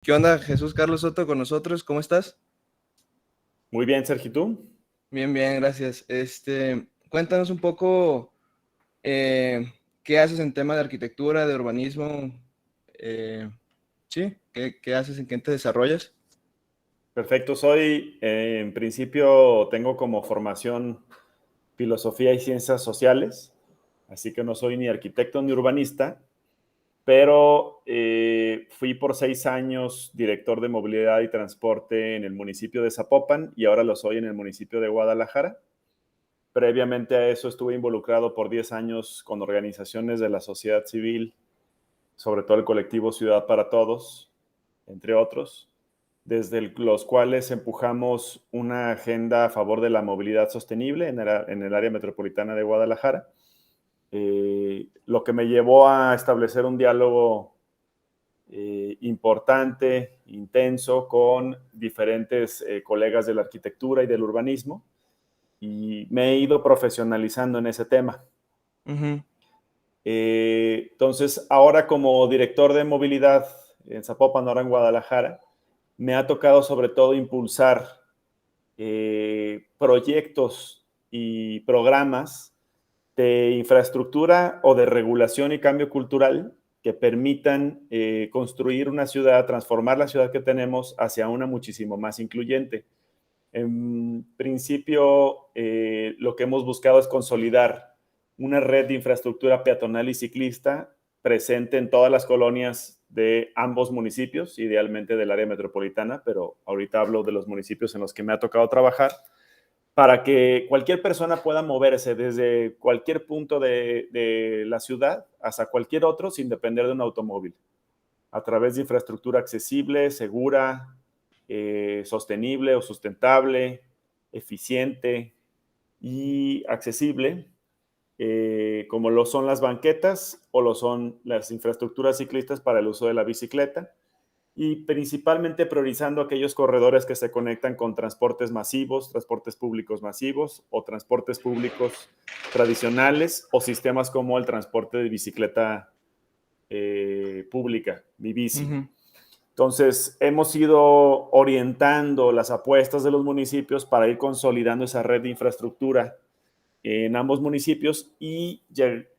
¿Qué onda, Jesús Carlos Soto con nosotros? ¿Cómo estás? Muy bien, Sergio, ¿y tú? Bien, bien, gracias. Cuéntanos un poco qué haces en tema de arquitectura, de urbanismo. eh, sí, ¿qué haces? ¿En qué te desarrollas? Perfecto, en principio, tengo como formación filosofía y ciencias sociales, así que no soy ni arquitecto ni urbanista, pero fui por 6 años director de movilidad y transporte en el municipio de Zapopan y ahora lo soy en el municipio de Guadalajara. Previamente a eso estuve involucrado por 10 años con organizaciones de la sociedad civil, sobre todo el colectivo Ciudad para Todos, entre otros, desde los cuales empujamos una agenda a favor de la movilidad sostenible en el área metropolitana de Guadalajara, lo que me llevó a establecer un diálogo importante, intenso, con diferentes colegas de la arquitectura y del urbanismo, y me he ido profesionalizando en ese tema. Ujú. Entonces, ahora como director de movilidad en Zapopan, ahora en Guadalajara, me ha tocado sobre todo impulsar proyectos y programas de infraestructura o de regulación y cambio cultural que permitan construir una ciudad, transformar la ciudad que tenemos hacia una muchísimo más incluyente. En principio, lo que hemos buscado es consolidar una red de infraestructura peatonal y ciclista presente en todas las colonias de ambos municipios, idealmente del área metropolitana, pero ahorita hablo de los municipios en los que me ha tocado trabajar, para que cualquier persona pueda moverse desde cualquier punto de la ciudad hasta cualquier otro sin depender de un automóvil, a través de infraestructura accesible, segura, sostenible o sustentable, eficiente y accesible, como lo son las banquetas o lo son las infraestructuras ciclistas para el uso de la bicicleta, y principalmente priorizando aquellos corredores que se conectan con transportes masivos, transportes públicos masivos o transportes públicos tradicionales o sistemas como el transporte de bicicleta pública, mi bici. Ujú. Entonces, hemos ido orientando las apuestas de los municipios para ir consolidando esa red de infraestructura en ambos municipios y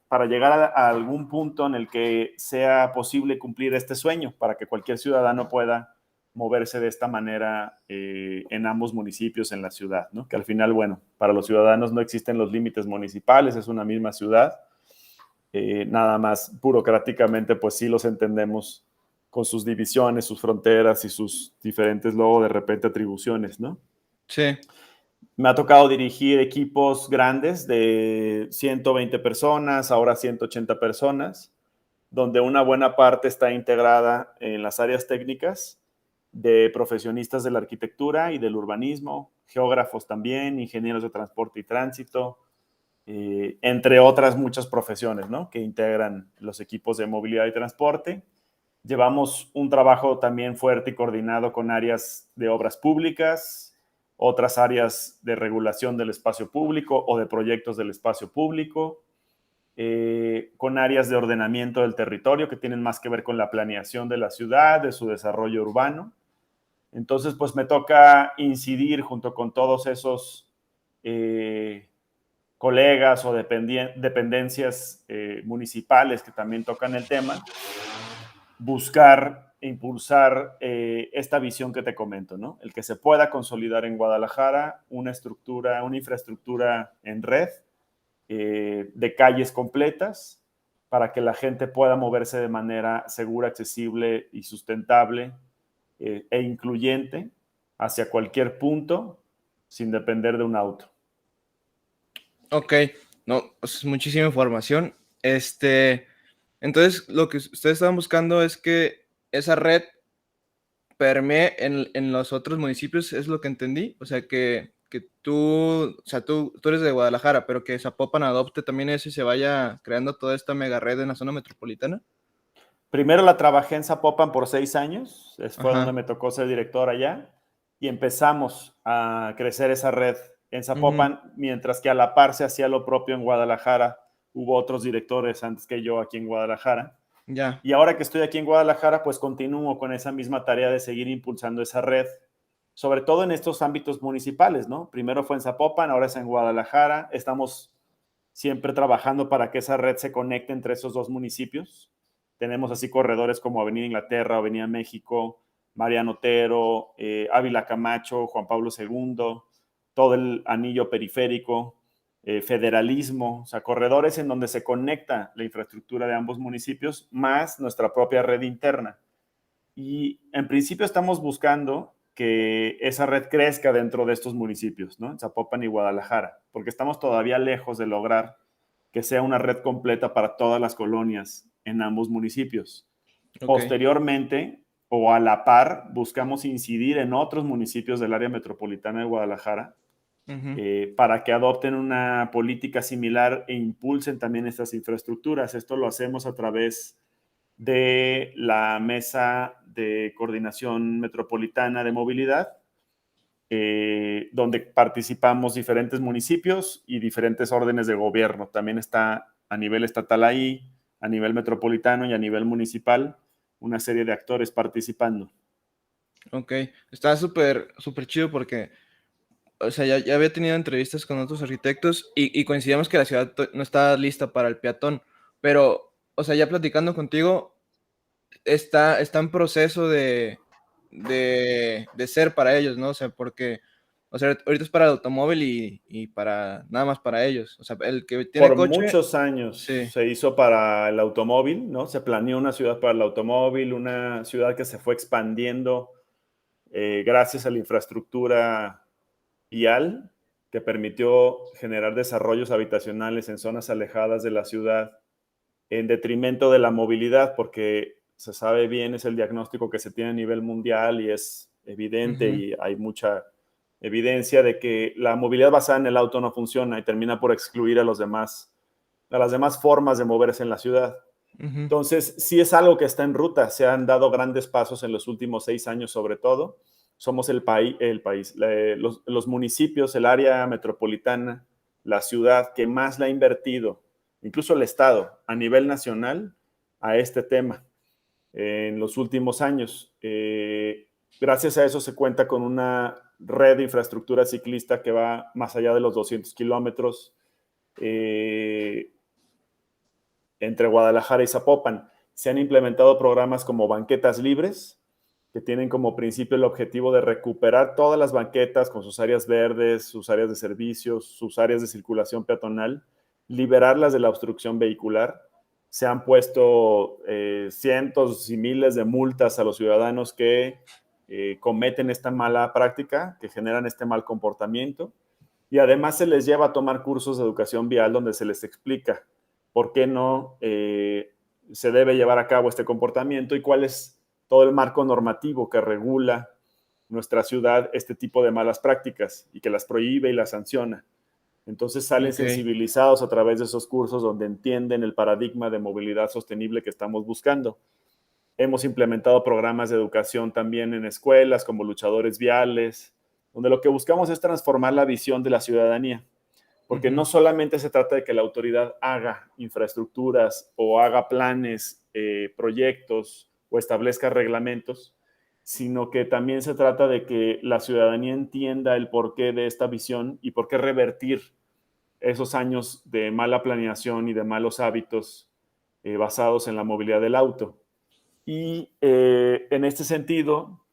para llegar a algún punto en el que sea posible cumplir este sueño, para que cualquier ciudadano pueda moverse de esta manera en ambos municipios en la ciudad, ¿no? Que al final, bueno, para los ciudadanos no existen los límites municipales, es una misma ciudad, nada más burocráticamente, pues sí los entendemos con sus divisiones, sus fronteras y sus diferentes, luego de repente, atribuciones, ¿no? Sí, Me ha tocado dirigir equipos grandes de 120 personas, ahora 180 personas, donde una buena parte está integrada en las áreas técnicas de profesionistas de la arquitectura y del urbanismo, geógrafos también, ingenieros de transporte y tránsito, entre otras muchas profesiones, ¿no?, que integran los equipos de movilidad y transporte. Llevamos un trabajo también fuerte y coordinado con áreas de obras públicas, otras áreas de regulación del espacio público o de proyectos del espacio público, con áreas de ordenamiento del territorio que tienen más que ver con la planeación de la ciudad, de su desarrollo urbano. Entonces, pues me toca incidir junto con todos esos colegas o dependencias municipales que también tocan el tema, buscar e impulsar esta visión que te comento, ¿no? El que se pueda consolidar en Guadalajara una estructura, una infraestructura en red de calles completas para que la gente pueda moverse de manera segura, accesible y sustentable e incluyente hacia cualquier punto sin depender de un auto. ok. No, es muchísima información. Entonces, lo que ustedes estaban buscando es que esa red permee en los otros municipios, es lo que entendí. O sea, que tú, o sea, tú eres de Guadalajara, pero que Zapopan adopte también eso y se vaya creando toda esta mega red en la zona metropolitana. Primero la trabajé en Zapopan por 6 años, fue donde Ajá. me tocó ser director allá, y empezamos a crecer esa red en Ujú. Zapopan, mientras que a la par se hacía lo propio en Guadalajara. Hubo otros directores antes que yo aquí en Guadalajara, Ya. Y ahora que estoy aquí en Guadalajara, pues continúo con esa misma tarea de seguir impulsando esa red, sobre todo en estos ámbitos municipales, ¿no? Primero fue en Zapopan, ahora es en Guadalajara. Estamos siempre trabajando para que esa red se conecte entre esos dos municipios. Tenemos así corredores como Avenida Inglaterra, Avenida México, Mariano Otero, Ávila Camacho, Juan Pablo II, todo el anillo periférico, federalismo, o sea, corredores en donde se conecta la infraestructura de ambos municipios más nuestra propia red interna. Y en principio estamos buscando que esa red crezca dentro de estos municipios, ¿no? En Zapopan y Guadalajara, porque estamos todavía lejos de lograr que sea una red completa para todas las colonias en ambos municipios. Ok. Posteriormente, o a la par, buscamos incidir en otros municipios del área metropolitana de Guadalajara Ujú. para que adopten una política similar e impulsen también estas infraestructuras. Esto lo hacemos a través de la Mesa de Coordinación Metropolitana de Movilidad, donde participamos diferentes municipios y diferentes órdenes de gobierno. También está a nivel estatal ahí, a nivel metropolitano y a nivel municipal, una serie de actores participando. Ok. Está súper, súper chido porque, o sea, ya había tenido entrevistas con otros arquitectos y coincidíamos que la ciudad no está lista para el peatón, pero, o sea, ya platicando contigo, está en proceso de ser para ellos, ¿no? O sea, porque, o sea, ahorita es para el automóvil y para, nada más para ellos. O sea, el que tiene Por coche, muchos años sí. se hizo para el automóvil, ¿no? Se planeó una ciudad para el automóvil, una ciudad que se fue expandiendo gracias a la infraestructura vial que permitió generar desarrollos habitacionales en zonas alejadas de la ciudad en detrimento de la movilidad, porque se sabe bien, es el diagnóstico que se tiene a nivel mundial y es evidente Ujú, y hay mucha evidencia de que la movilidad basada en el auto no funciona y termina por excluir a las demás formas de moverse en la ciudad. ujú. Entonces, sí es algo que está en ruta. Se han dado grandes pasos en los últimos 6 años, sobre todo. Somos el país, los municipios, el área metropolitana, la ciudad que más la ha invertido, incluso el Estado, a nivel nacional, a este tema en los últimos años. Gracias a eso se cuenta con una red de infraestructura ciclista que va más allá de los 200 kilómetros. Entre Guadalajara y Zapopan. Se han implementado programas como banquetas libres, que tienen como principio el objetivo de recuperar todas las banquetas con sus áreas verdes, sus áreas de servicios, sus áreas de circulación peatonal, liberarlas de la obstrucción vehicular. Se han puesto cientos y miles de multas a los ciudadanos que cometen esta mala práctica, que generan este mal comportamiento. Y además se les lleva a tomar cursos de educación vial donde se les explica por qué no se debe llevar a cabo este comportamiento y cuál es todo el marco normativo que regula nuestra ciudad este tipo de malas prácticas y que las prohíbe y las sanciona. Entonces salen Ok, sensibilizados a través de esos cursos donde entienden el paradigma de movilidad sostenible que estamos buscando. Hemos implementado programas de educación también en escuelas como luchadores viales, donde lo que buscamos es transformar la visión de la ciudadanía, porque ujú. no solamente se trata de que la autoridad haga infraestructuras o haga planes, proyectos o establezca reglamentos, sino que también se trata de que la ciudadanía entienda el porqué de esta visión y por qué revertir esos años de mala planeación y de malos hábitos basados en la movilidad del auto. Y en este sentido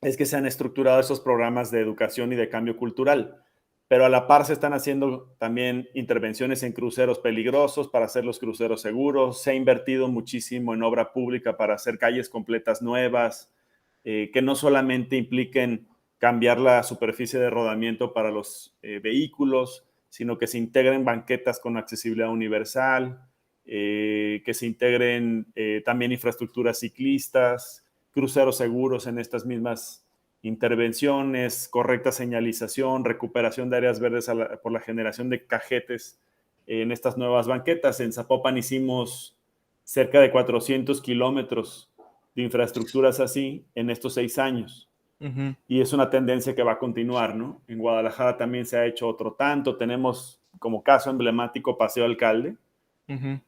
es que se han estructurado esos programas de educación y de cambio cultural, pero a la par se están haciendo también intervenciones en cruceros peligrosos para hacer los cruceros seguros. Se ha invertido muchísimo en obra pública para hacer calles completas nuevas, que no solamente impliquen cambiar la superficie de rodamiento para los vehículos, sino que se integren banquetas con accesibilidad universal, que se integren también infraestructuras ciclistas, cruceros seguros en estas mismas intervenciones, correcta señalización, recuperación de áreas verdes por la generación de cajetes en estas nuevas banquetas. En Zapopan hicimos cerca de 400 kilómetros de infraestructuras así en estos 6 años. Ujú. Y es una tendencia que va a continuar, ¿no? En Guadalajara también se ha hecho otro tanto. Tenemos como caso emblemático Paseo Alcalde, Ujú.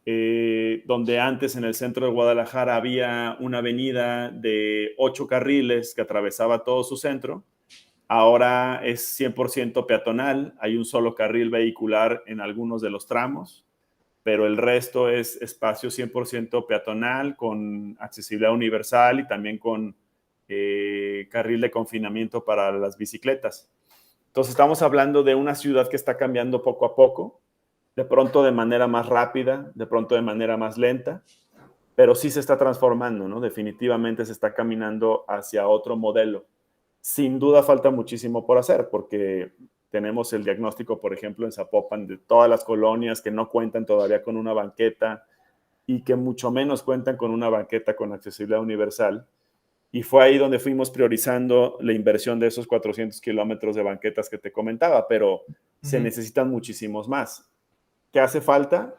Donde antes en el centro de Guadalajara había una avenida de 8 carriles que atravesaba todo su centro. Ahora es 100% peatonal, hay un solo carril vehicular en algunos de los tramos, pero el resto es espacio 100% peatonal con accesibilidad universal y también con carril de confinamiento para las bicicletas. Entonces estamos hablando de una ciudad que está cambiando poco a poco, de pronto de manera más rápida, de pronto de manera más lenta, pero sí se está transformando, ¿no? Definitivamente se está caminando hacia otro modelo. Sin duda falta muchísimo por hacer, porque tenemos el diagnóstico, por ejemplo, en Zapopan, de todas las colonias que no cuentan todavía con una banqueta y que mucho menos cuentan con una banqueta con accesibilidad universal. Y fue ahí donde fuimos priorizando la inversión de esos 400 kilómetros de banquetas que te comentaba, pero se Ujú. necesitan muchísimos más. ¿Qué hace falta?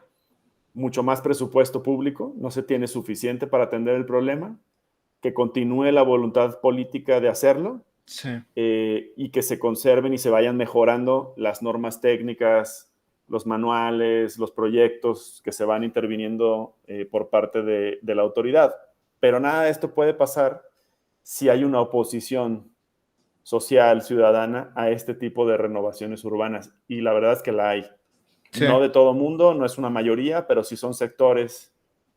Mucho más presupuesto público, no se tiene suficiente para atender el problema, que continúe la voluntad política de hacerlo Sí. y que se conserven y se vayan mejorando las normas técnicas, los manuales, los proyectos que se van interviniendo por parte de la autoridad. Pero nada de esto puede pasar si hay una oposición social, ciudadana, a este tipo de renovaciones urbanas. Y la verdad es que la hay. Sí. No de todo mundo, no es una mayoría, pero sí son sectores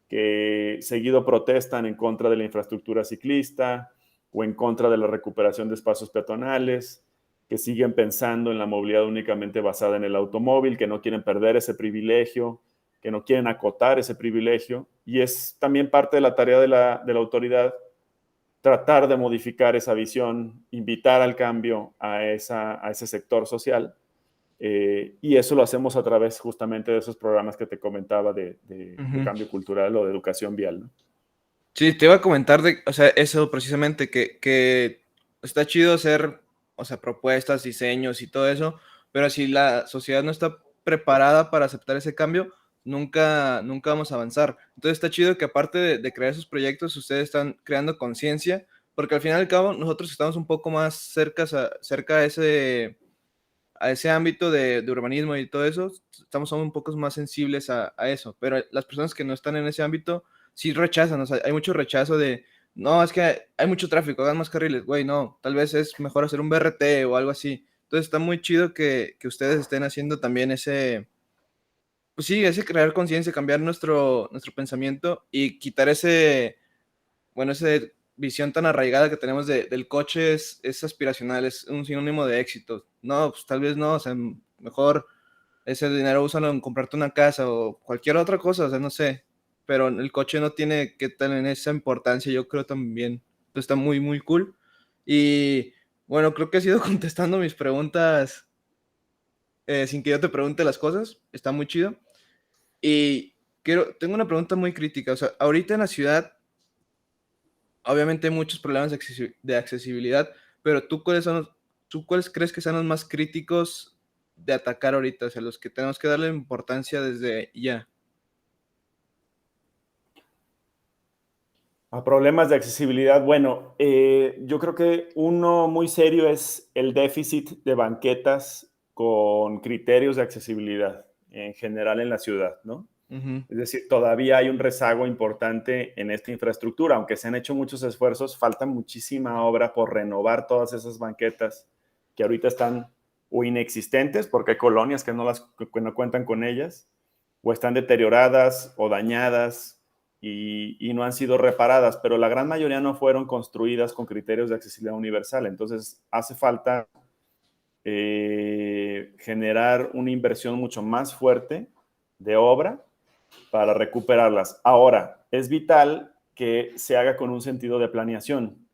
que seguido protestan en contra de la infraestructura ciclista o en contra de la recuperación de espacios peatonales, que siguen pensando en la movilidad únicamente basada en el automóvil, que no quieren perder ese privilegio, que no quieren acotar ese privilegio. Y es también parte de la tarea de la autoridad tratar de modificar esa visión, invitar al cambio a ese sector social. Y eso lo hacemos a través justamente de esos programas que te comentaba de Ujú. cambio cultural o de educación vial, ¿no? Sí, te iba a comentar de, o sea, eso precisamente, que está chido hacer, o sea, propuestas, diseños y todo eso, pero si la sociedad no está preparada para aceptar ese cambio, nunca vamos a avanzar. Entonces está chido que aparte de crear esos proyectos, ustedes están creando conciencia, porque al fin y al cabo nosotros estamos un poco más cerca a ese ámbito de urbanismo y todo eso, somos un poco más sensibles a eso, pero las personas que no están en ese ámbito sí rechazan, o sea, hay mucho rechazo de, no, es que hay mucho tráfico, hagan más carriles, güey, no, tal vez es mejor hacer un BRT o algo así. Entonces está muy chido que ustedes estén haciendo también ese, pues sí, ese crear conciencia, cambiar nuestro pensamiento y quitar ese, bueno, esa visión tan arraigada que tenemos del coche es aspiracional, es un sinónimo de éxito. No, pues tal vez no, o sea, mejor ese dinero úsalo en comprarte una casa o cualquier otra cosa, o sea, no sé. Pero el coche no tiene que tener esa importancia, yo creo también. Pues está muy cool. Y bueno, creo que has ido contestando mis preguntas sin que yo te pregunte las cosas. Está muy chido. Y tengo una pregunta muy crítica. O sea, ahorita en la ciudad obviamente hay muchos problemas de accesibilidad, pero tú cuáles crees que sean los más críticos de atacar ahorita? O sea, los que tenemos que darle importancia desde ya. A problemas de accesibilidad, bueno, yo creo que uno muy serio es el déficit de banquetas con criterios de accesibilidad en general en la ciudad, ¿no? Ujú. Es decir, todavía hay un rezago importante en esta infraestructura, aunque se han hecho muchos esfuerzos, falta muchísima obra por renovar todas esas banquetas que ahorita están o inexistentes, porque hay colonias que no cuentan con ellas, o están deterioradas o dañadas y no han sido reparadas, pero la gran mayoría no fueron construidas con criterios de accesibilidad universal. Entonces, hace falta generar una inversión mucho más fuerte de obra para recuperarlas. Ahora, es vital que se haga con un sentido de planeación.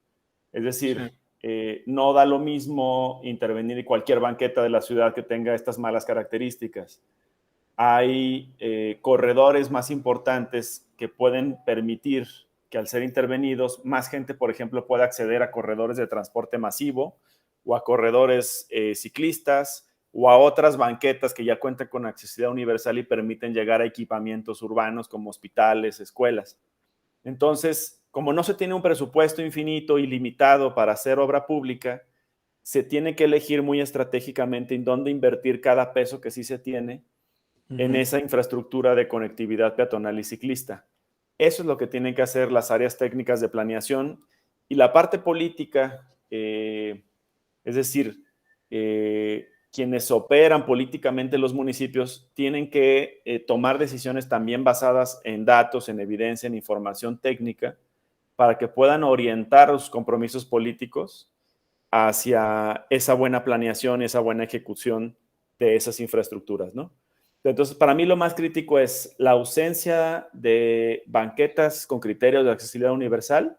Es Sí. decir, no da lo mismo intervenir en cualquier banqueta de la ciudad que tenga estas malas características. Hay corredores más importantes que pueden permitir que al ser intervenidos, más gente, por ejemplo, pueda acceder a corredores de transporte masivo o a corredores ciclistas o a otras banquetas que ya cuentan con accesibilidad universal y permiten llegar a equipamientos urbanos como hospitales, escuelas. Entonces, como no se tiene un presupuesto infinito y limitado para hacer obra pública, se tiene que elegir muy estratégicamente en dónde invertir cada peso que sí se tiene en esa infraestructura de conectividad peatonal y ciclista. Eso es lo que tienen que hacer las áreas técnicas de planeación y la parte política, es decir, quienes operan políticamente los municipios tienen que tomar decisiones también basadas en datos, en evidencia, en información técnica, para que puedan orientar sus compromisos políticos hacia esa buena planeación y esa buena ejecución de esas infraestructuras, ¿no? Entonces, para mí lo más crítico es la ausencia de banquetas con criterios de accesibilidad universal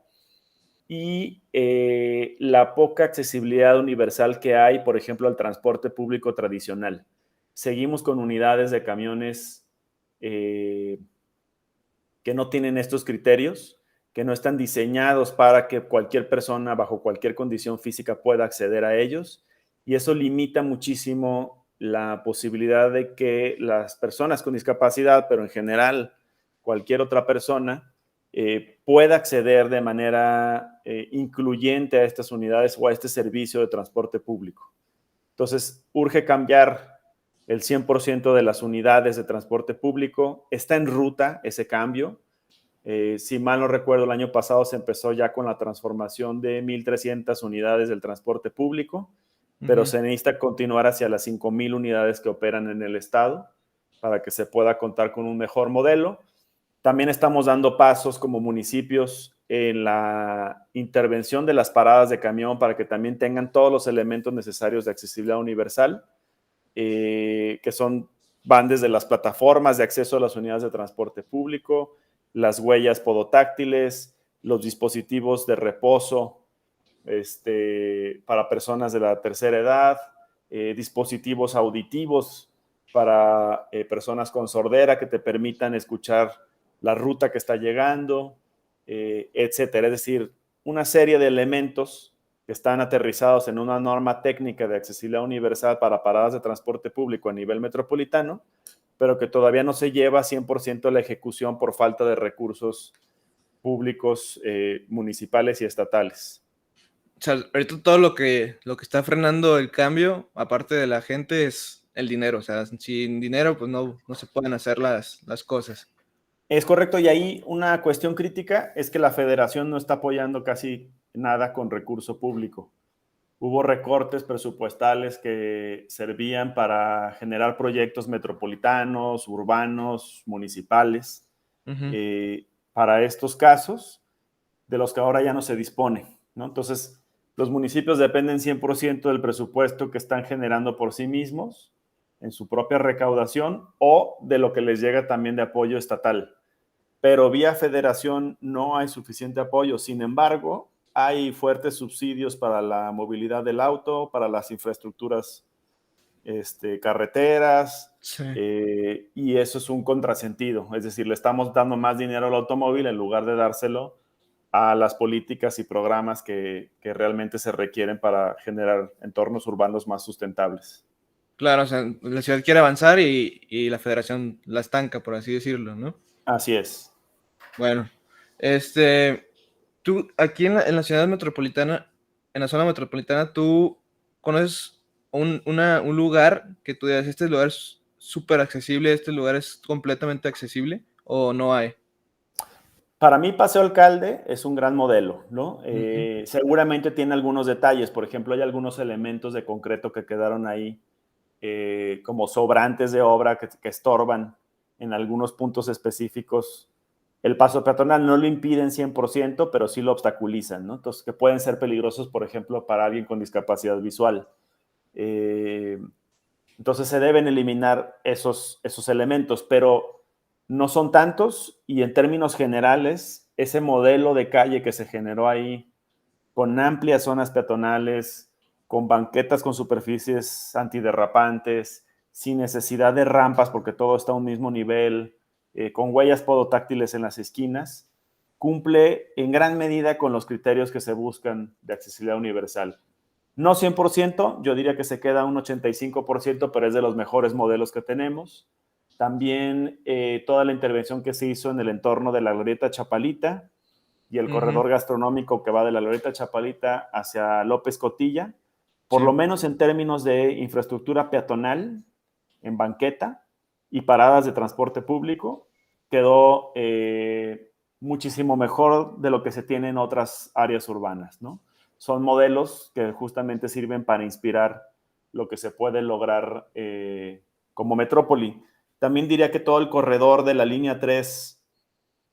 y la poca accesibilidad universal que hay, por ejemplo, al transporte público tradicional. Seguimos con unidades de camiones que no tienen estos criterios, que no están diseñados para que cualquier persona bajo cualquier condición física pueda acceder a ellos, y eso limita muchísimo la posibilidad de que las personas con discapacidad, pero en general cualquier otra persona, pueda acceder de manera incluyente a estas unidades o a este servicio de transporte público. Entonces, urge cambiar el 100% de las unidades de transporte público. Está en ruta ese cambio. Si mal no recuerdo, el año pasado se empezó ya con la transformación de 1,300 unidades del transporte público, pero se necesita continuar hacia las 5,000 unidades que operan en el estado para que se pueda contar con un mejor modelo. También estamos dando pasos como municipios en la intervención de las paradas de camión para que también tengan todos los elementos necesarios de accesibilidad universal, que van desde las plataformas de acceso a las unidades de transporte público, las huellas podotáctiles, los dispositivos de reposo para personas de la tercera edad, dispositivos auditivos para personas con sordera que te permitan escuchar la ruta que está llegando, etcétera. Es decir, una serie de elementos que están aterrizados en una norma técnica de accesibilidad universal para paradas de transporte público a nivel metropolitano, pero que todavía no se lleva 100% a la ejecución por falta de recursos públicos, municipales y estatales. O sea, ahorita todo lo que está frenando el cambio, aparte de la gente, es el dinero. O sea, sin dinero, pues no se pueden hacer las cosas. Es correcto, y ahí una cuestión crítica es que la federación no está apoyando casi nada con recurso público. Hubo recortes presupuestales que servían para generar proyectos metropolitanos, urbanos, municipales, para estos casos, de los que ahora ya no se dispone, ¿no? Entonces, los municipios dependen 100% del presupuesto que están generando por sí mismos, en su propia recaudación, o de lo que les llega también de apoyo estatal. Pero vía federación no hay suficiente apoyo. Sin embargo, hay fuertes subsidios para la movilidad del auto, para las infraestructuras carreteras, Sí. y eso es un contrasentido. Es decir, le estamos dando más dinero al automóvil en lugar de dárselo a las políticas y programas que realmente se requieren para generar entornos urbanos más sustentables. Claro, o sea, la ciudad quiere avanzar y la federación la estanca, por así decirlo, ¿no? Así es. Bueno, tú aquí en la ciudad metropolitana, en la zona metropolitana, ¿tú conoces un lugar que tú digas, este lugar es súper accesible, este lugar es completamente accesible, o no hay? Para mí, Paseo Alcalde es un gran modelo, ¿no? Ujú. Seguramente tiene algunos detalles. Por ejemplo, hay algunos elementos de concreto que quedaron ahí como sobrantes de obra que estorban en algunos puntos específicos. El paso peatonal no lo impiden 100%, pero sí lo obstaculizan, ¿no? Entonces, que pueden ser peligrosos, por ejemplo, para alguien con discapacidad visual. Entonces, se deben eliminar esos elementos, pero no son tantos, y en términos generales, ese modelo de calle que se generó ahí, con amplias zonas peatonales, con banquetas con superficies antiderrapantes, sin necesidad de rampas porque todo está a un mismo nivel, con huellas podotáctiles en las esquinas, cumple en gran medida con los criterios que se buscan de accesibilidad universal. No 100%, yo diría que se queda un 85%, pero es de los mejores modelos que tenemos. También toda la intervención que se hizo en el entorno de la Glorieta Chapalita y el corredor gastronómico que va de la Glorieta Chapalita hacia López Cotilla, por Sí. lo menos en términos de infraestructura peatonal en banqueta, y paradas de transporte público, quedó muchísimo mejor de lo que se tiene en otras áreas urbanas, ¿no? Son modelos que justamente sirven para inspirar lo que se puede lograr como metrópoli. También diría que todo el corredor de la línea 3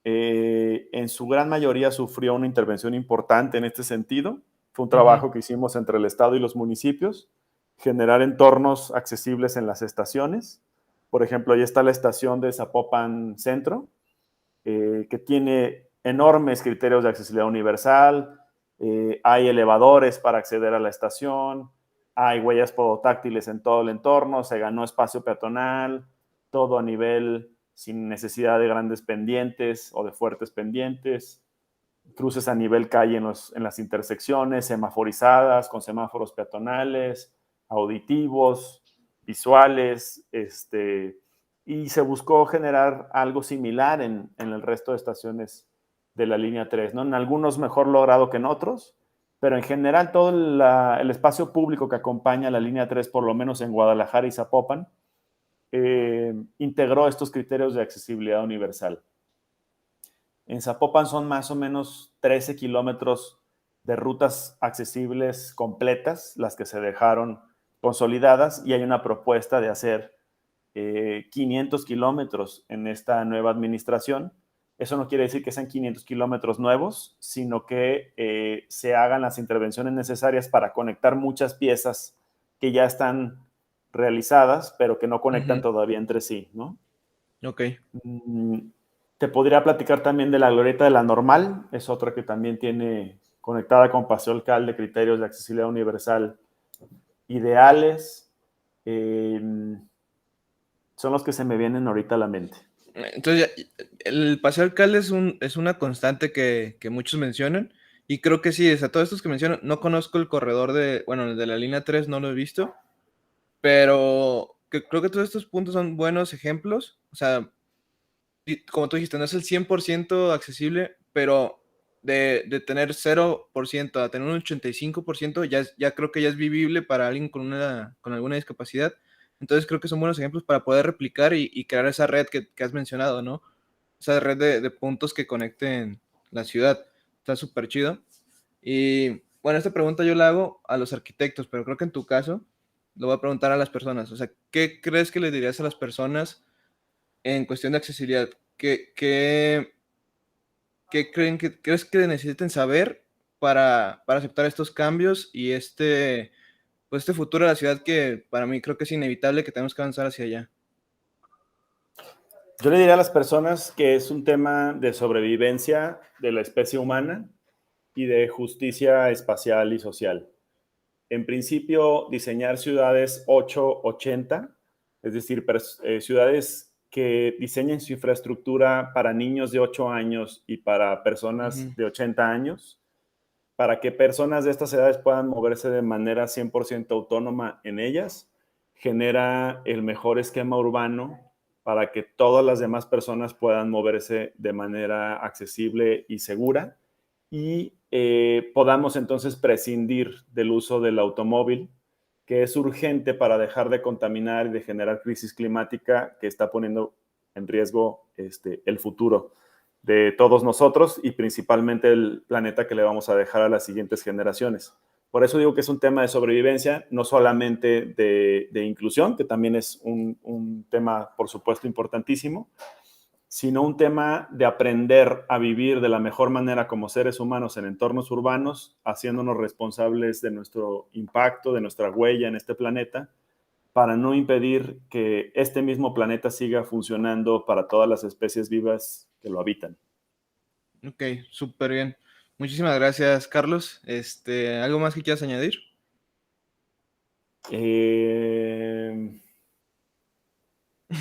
en su gran mayoría sufrió una intervención importante en este sentido. Fue un trabajo que hicimos entre el Estado y los municipios, generar entornos accesibles en las estaciones. Por ejemplo, ahí está la estación de Zapopan Centro, que tiene enormes criterios de accesibilidad universal, hay elevadores para acceder a la estación, hay huellas podotáctiles en todo el entorno, se ganó espacio peatonal, todo a nivel sin necesidad de grandes pendientes o de fuertes pendientes, cruces a nivel calle en las intersecciones, semaforizadas, con semáforos peatonales, auditivos, visuales, y se buscó generar algo similar en el resto de estaciones de la línea 3, ¿no? En algunos mejor logrado que en otros, pero en general todo el espacio público que acompaña la línea 3, por lo menos en Guadalajara y Zapopan, integró estos criterios de accesibilidad universal. En Zapopan son más o menos 13 kilómetros de rutas accesibles completas, las que se dejaron consolidadas, y hay una propuesta de hacer 500 kilómetros en esta nueva administración. Eso no quiere decir que sean 500 kilómetros nuevos, sino que se hagan las intervenciones necesarias para conectar muchas piezas que ya están realizadas, pero que no conectan todavía entre sí, ¿no? Ok. Te podría platicar también de la Glorieta de la Normal, es otra que también tiene conectada con Paseo Alcalde criterios de accesibilidad universal ideales. Son los que se me vienen ahorita a la mente. Entonces, el Paseo Alcalde es una constante que muchos mencionan, y creo que sí, o sea, todos estos que mencionan, no conozco el corredor bueno, el de la línea 3 no lo he visto, pero creo que todos estos puntos son buenos ejemplos. O sea, como tú dijiste, no es el 100% accesible, pero de tener 0% a tener un 85%, ya creo que ya es vivible para alguien con alguna discapacidad. Entonces creo que son buenos ejemplos para poder replicar y crear esa red que has mencionado, ¿no? Esa red de puntos que conecten la ciudad. Está súper chido. Y bueno, esta pregunta yo la hago a los arquitectos, pero creo que en tu caso lo voy a preguntar a las personas. O sea, ¿qué crees que le dirías a las personas en cuestión de accesibilidad? ¿Qué crees que necesiten saber para aceptar estos cambios y pues este futuro de la ciudad que para mí creo que es inevitable que tenemos que avanzar hacia allá? Yo le diría a las personas que es un tema de sobrevivencia de la especie humana y de justicia espacial y social. En principio, diseñar ciudades 880, es decir, ciudades que diseñen su infraestructura para niños de 8 años y para personas de 80 años, para que personas de estas edades puedan moverse de manera 100% autónoma en ellas, genera el mejor esquema urbano para que todas las demás personas puedan moverse de manera accesible y segura, y podamos entonces prescindir del uso del automóvil, que es urgente para dejar de contaminar y de generar crisis climática que está poniendo en riesgo el futuro de todos nosotros y principalmente el planeta que le vamos a dejar a las siguientes generaciones. Por eso digo que es un tema de sobrevivencia, no solamente de inclusión, que también es un tema, por supuesto, importantísimo, sino un tema de aprender a vivir de la mejor manera como seres humanos en entornos urbanos, haciéndonos responsables de nuestro impacto, de nuestra huella en este planeta, para no impedir que este mismo planeta siga funcionando para todas las especies vivas que lo habitan. Ok, súper bien. Muchísimas gracias, Carlos. ¿Algo más que quieras añadir?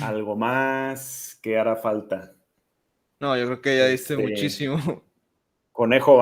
Algo más que hará falta. No, yo creo que ya diste muchísimo. Conejo